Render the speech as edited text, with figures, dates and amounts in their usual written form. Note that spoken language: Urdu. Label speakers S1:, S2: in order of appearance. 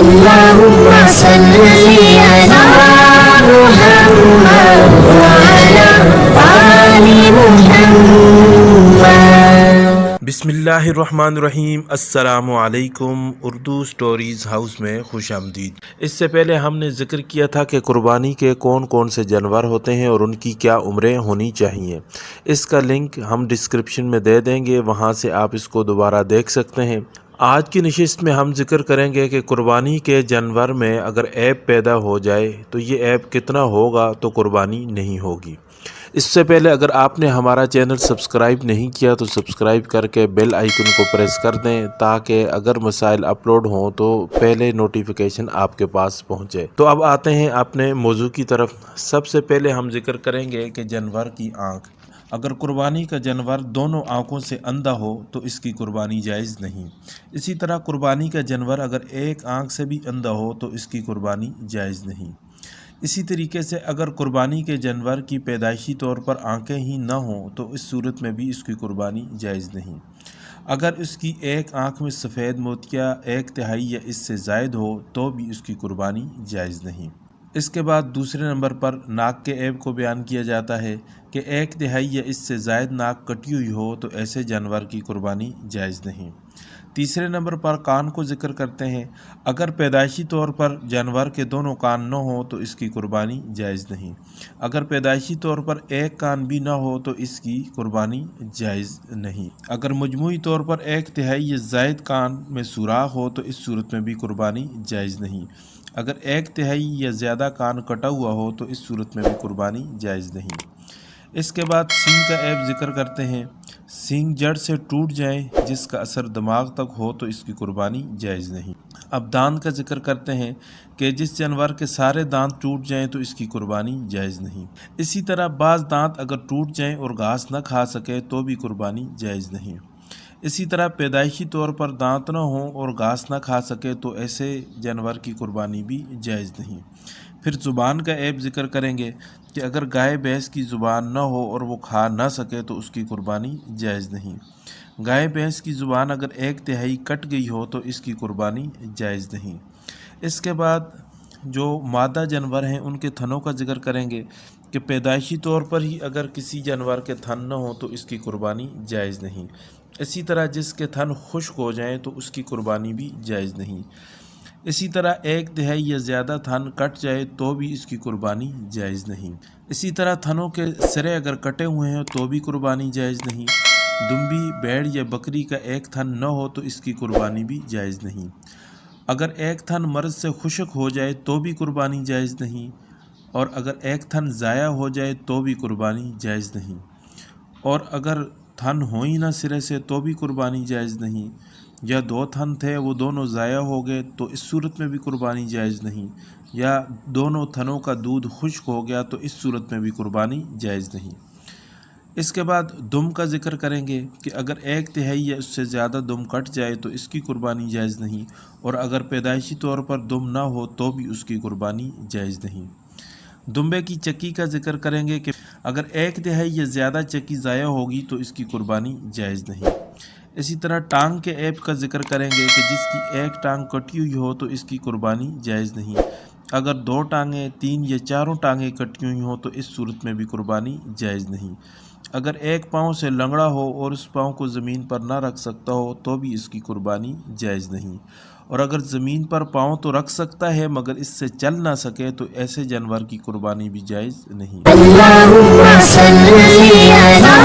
S1: اللهم صل على محمد وعلى آل محمد۔
S2: بسم اللہ الرحمن الرحیم۔ السلام علیکم۔ اردو سٹوریز ہاؤس میں خوش آمدید۔ اس سے پہلے ہم نے ذکر کیا تھا کہ قربانی کے کون کون سے جانور ہوتے ہیں اور ان کی کیا عمریں ہونی چاہیے۔ اس کا لنک ہم ڈسکرپشن میں دے دیں گے، وہاں سے آپ اس کو دوبارہ دیکھ سکتے ہیں۔ آج کی نشست میں ہم ذکر کریں گے کہ قربانی کے جانور میں اگر عیب پیدا ہو جائے تو یہ عیب کتنا ہوگا تو قربانی نہیں ہوگی۔ اس سے پہلے اگر آپ نے ہمارا چینل سبسکرائب نہیں کیا تو سبسکرائب کر کے بیل آئیکن کو پریس کر دیں تاکہ اگر مسائل اپلوڈ ہوں تو پہلے نوٹیفیکیشن آپ کے پاس پہنچے۔ تو اب آتے ہیں اپنے موضوع کی طرف۔ سب سے پہلے ہم ذکر کریں گے کہ جانور کی آنکھ۔ اگر قربانی کا جانور دونوں آنکھوں سے اندھا ہو تو اس کی قربانی جائز نہیں۔ اسی طرح قربانی کا جانور اگر ایک آنکھ سے بھی اندھا ہو تو اس کی قربانی جائز نہیں۔ اسی طریقے سے اگر قربانی کے جانور کی پیدائشی طور پر آنکھیں ہی نہ ہوں تو اس صورت میں بھی اس کی قربانی جائز نہیں۔ اگر اس کی ایک آنکھ میں سفید موتیا 1/3 یا اس سے زائد ہو تو بھی اس کی قربانی جائز نہیں۔ اس کے بعد دوسرے نمبر پر ناک کے عیب کو بیان کیا جاتا ہے کہ 1/3 یا اس سے زائد ناک کٹی ہوئی ہو تو ایسے جانور کی قربانی جائز نہیں۔ تیسرے نمبر پر کان کو ذکر کرتے ہیں۔ اگر پیدائشی طور پر جانور کے دونوں کان نہ ہوں تو اس کی قربانی جائز نہیں۔ اگر پیدائشی طور پر ایک کان بھی نہ ہو تو اس کی قربانی جائز نہیں۔ اگر مجموعی طور پر 1/3 یا زائد کان میں سوراخ ہو تو اس صورت میں بھی قربانی جائز نہیں۔ اگر 1/3 یا زیادہ کان کٹا ہوا ہو تو اس صورت میں بھی قربانی جائز نہیں۔ اس کے بعد سینگ کا عیب ذکر کرتے ہیں۔ سینگ جڑ سے ٹوٹ جائیں جس کا اثر دماغ تک ہو تو اس کی قربانی جائز نہیں۔ اب دانت کا ذکر کرتے ہیں کہ جس جانور کے سارے دانت ٹوٹ جائیں تو اس کی قربانی جائز نہیں۔ اسی طرح بعض دانت اگر ٹوٹ جائیں اور گھاس نہ کھا سکے تو بھی قربانی جائز نہیں۔ اسی طرح پیدائشی طور پر دانت نہ ہوں اور گھاس نہ کھا سکے تو ایسے جانور کی قربانی بھی جائز نہیں۔ پھر زبان کا عیب ذکر کریں گے کہ اگر گائے بھینس کی زبان نہ ہو اور وہ کھا نہ سکے تو اس کی قربانی جائز نہیں۔ گائے بھینس کی زبان اگر 1/3 کٹ گئی ہو تو اس کی قربانی جائز نہیں۔ اس کے بعد جو مادہ جانور ہیں ان کے تھنوں کا ذکر کریں گے کہ پیدائشی طور پر ہی اگر کسی جانور کے تھن نہ ہوں تو اس کی قربانی جائز نہیں۔ اسی طرح جس کے تھن خشک ہو جائیں تو اس کی قربانی بھی جائز نہیں۔ اسی طرح 1/3 یا زیادہ تھن کٹ جائے تو بھی اس کی قربانی جائز نہیں۔ اسی طرح تھنوں کے سرے اگر کٹے ہوئے ہیں تو بھی قربانی جائز نہیں۔ دمبی، بھیڑ یا بکری کا ایک تھن نہ ہو تو اس کی قربانی بھی جائز نہیں۔ اگر ایک تھن مرض سے خشک ہو جائے تو بھی قربانی جائز نہیں، اور اگر ایک تھن ضائع ہو جائے تو بھی قربانی جائز نہیں، اور اگر تھن ہو ہی نہ سرے سے تو بھی قربانی جائز نہیں، یا 2 تھن تھے وہ دونوں ضائع ہو گئے تو اس صورت میں بھی قربانی جائز نہیں، یا دونوں تھنوں کا دودھ خشک ہو گیا تو اس صورت میں بھی قربانی جائز نہیں۔ اس کے بعد دم کا ذکر کریں گے کہ اگر 1/3 یا اس سے زیادہ دم کٹ جائے تو اس کی قربانی جائز نہیں، اور اگر پیدائشی طور پر دم نہ ہو تو بھی اس کی قربانی جائز نہیں۔ دمبے کی چکی کا ذکر کریں گے کہ اگر 1/3 یا زیادہ چکی ضائع ہوگی تو اس کی قربانی جائز نہیں۔ اسی طرح ٹانگ کے عیب کا ذکر کریں گے کہ جس کی ایک ٹانگ کٹی ہوئی ہو تو اس کی قربانی جائز نہیں۔ اگر 2 ٹانگیں، 3 یا 4 ٹانگیں کٹی ہوئی ہوں تو اس صورت میں بھی قربانی جائز نہیں۔ اگر ایک پاؤں سے لنگڑا ہو اور اس پاؤں کو زمین پر نہ رکھ سکتا ہو تو بھی اس کی قربانی جائز نہیں، اور اگر زمین پر پاؤں تو رکھ سکتا ہے مگر اس سے چل نہ سکے تو ایسے جانور کی قربانی بھی جائز نہیں۔
S1: اللهم صل على